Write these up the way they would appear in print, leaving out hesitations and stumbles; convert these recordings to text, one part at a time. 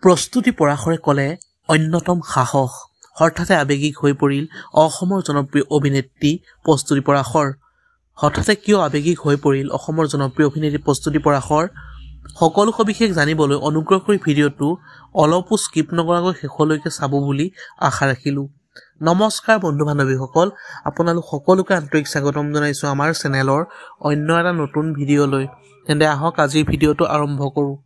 প্ৰস্তুতি পৰাশৰে ক'লে অন্যতম সাহস। হঠাতে আৱেগিক হৈ পৰিল অসমৰ জনপ্ৰিয় অভিনেত্ৰী প্ৰস্তুতি পৰাশৰ। হঠাতে কিয় আৱেগিক হৈ পৰিল অসমৰ জনপ্ৰিয় অভিনেত্ৰী প্ৰস্তুতি পৰাশৰ? সকলো সবিশেষ জানিবলৈ অনুগ্ৰহ কৰি ভিডিঅ'টো অলপো স্কিপ নকৰাকৈ শেষলৈকে চাব বুলি আশা ৰাখিলোঁ। নমস্কাৰ বন্ধু বান্ধৱীসকল, আপোনালোক সকলোকে আন্তৰিক স্বাগতম জনাইছোঁ আমাৰ চেনেলৰ অন্য এটা নতুন ভিডিঅ'লৈ। তেন্তে আহক আজিৰ ভিডিঅ'টো আৰম্ভ কৰোঁ।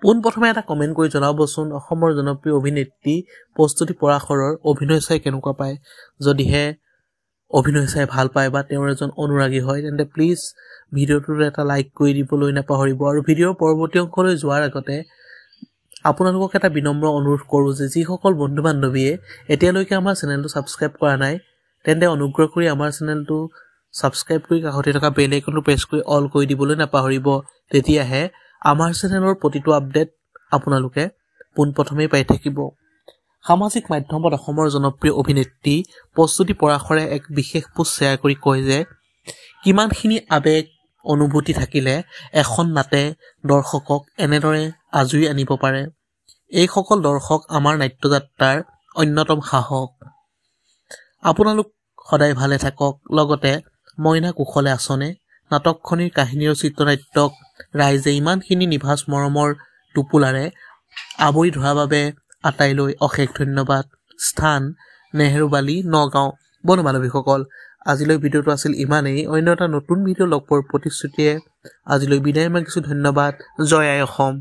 পোনপ্ৰথমে এটা কমেণ্ট কৰি জনাবচোন অসমৰ জনপ্ৰিয় অভিনেত্ৰী প্ৰস্তুতি পৰাশৰৰ অভিনয় চাই কেনেকুৱা পায়। যদিহে অভিনয় চাই ভাল পায় বা তেওঁৰ এজন অনুৰাগী হয় তেন্তে প্লিজ ভিডিঅ'টোত এটা লাইক কৰি দিবলৈ নাপাহৰিব। আৰু ভিডিঅ'ৰ পৰৱৰ্তী অংশলৈ যোৱাৰ আগতে আপোনালোকক এটা বিনম্ৰ অনুৰোধ কৰোঁ যে যিসকল বন্ধু বান্ধৱীয়ে এতিয়ালৈকে আমাৰ চেনেলটো ছাবস্ক্ৰাইব কৰা নাই তেন্তে অনুগ্ৰহ কৰি আমাৰ চেনেলটো ছাবস্ক্ৰাইব কৰি কাষতে থকা বেল আইকনটো প্ৰেছ কৰি অল কৰি দিবলৈ নাপাহৰিব। তেতিয়াহে আমাৰ চেনেলৰ প্ৰতিটো আপডেট আপোনালোকে পোনপ্ৰথমেই পাই থাকিব। সামাজিক মাধ্যমত অসমৰ জনপ্ৰিয় অভিনেত্ৰী প্ৰস্তুতি পৰাশৰে এক বিশেষ পোষ্ট শ্বেয়াৰ কৰি কয় যে কিমানখিনি আৱেগ অনুভূতি থাকিলে এখন নাটে দৰ্শকক এনেদৰে আজুৰি আনিব পাৰে। এইসকল দৰ্শক আমাৰ নাট্যযাত্ৰাৰ অন্যতম সাহস। আপোনালোক সদায় ভালে থাকক। লগতে মইনা কুশলে আছনে? নাটকখনিৰ কাহিনী আৰু চিত্ৰনাট্যক ৰাইজে ইমানখিনি নিভাঁজ মৰমৰ টোপোলাৰে আৱৰি ধৰাৰ বাবে আটাইলৈ অশেষ ধন্যবাদ। স্থান নেহেৰুবালি, নগাঁও। বন্ধু বান্ধৱীসকল, আজিলৈ ভিডিঅ'টো আছিল ইমানেই। অন্য এটা নতুন ভিডিঅ' লগ পোৱাৰ প্ৰতিশ্ৰুতিয়ে আজিলৈ বিদায় মাগিছোঁ। ধন্যবাদ। জয় আই অসম।